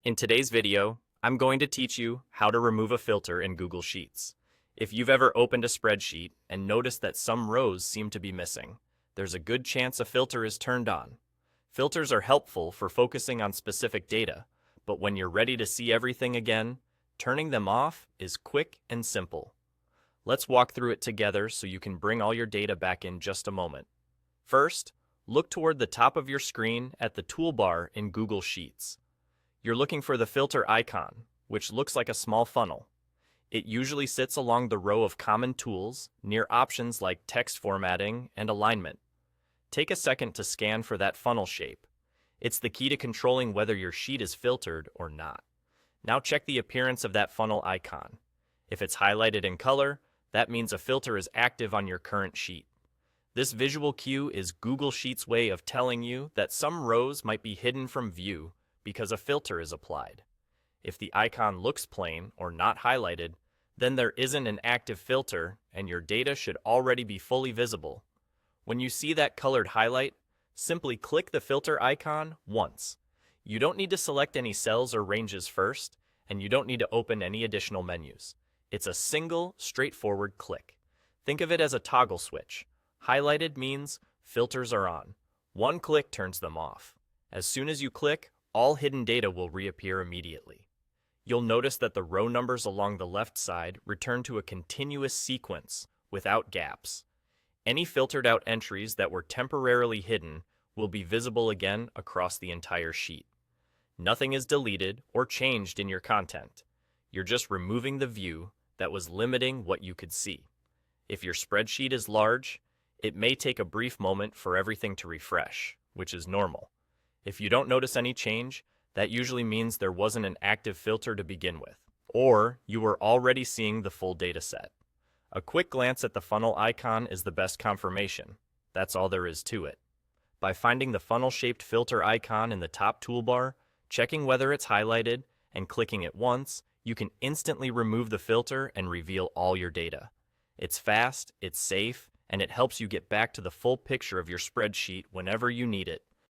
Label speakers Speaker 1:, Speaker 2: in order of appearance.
Speaker 1: In today's video, I'm going to teach you how to remove a filter in Google Sheets. If you've ever opened a spreadsheet and noticed that some rows seem to be missing, there's a good chance a filter is turned on. Filters are helpful for focusing on specific data, but when you're ready to see everything again, turning them off is quick and simple. Let's walk through it together so you can bring all your data back in just a moment. First, look toward the top of your screen at the toolbar in Google Sheets. You're looking for the filter icon, which looks like a small funnel. It usually sits along the row of common tools near options like text formatting and alignment. Take a second to scan for that funnel shape. It's the key to controlling whether your sheet is filtered or not. Now check the appearance of that funnel icon. If it's highlighted in color, that means a filter is active on your current sheet. This visual cue is Google Sheets' way of telling you that some rows might be hidden from view because a filter is applied. If the icon looks plain or not highlighted, then there isn't an active filter and your data should already be fully visible. When you see that colored highlight, simply click the filter icon once. You don't need to select any cells or ranges first, and you don't need to open any additional menus. It's a single, straightforward click. Think of it as a toggle switch. Highlighted means filters are on. One click turns them off. As soon as you click, all hidden data will reappear immediately. You'll notice that the row numbers along the left side return to a continuous sequence without gaps. Any filtered out entries that were temporarily hidden will be visible again across the entire sheet. Nothing is deleted or changed in your content. You're just removing the view that was limiting what you could see. If your spreadsheet is large, it may take a brief moment for everything to refresh, which is normal. If you don't notice any change, that usually means there wasn't an active filter to begin with, or you were already seeing the full data set. A quick glance at the funnel icon is the best confirmation. That's all there is to it. By finding the funnel-shaped filter icon in the top toolbar, checking whether it's highlighted, and clicking it once, you can instantly remove the filter and reveal all your data. It's fast, it's safe, and it helps you get back to the full picture of your spreadsheet whenever you need it.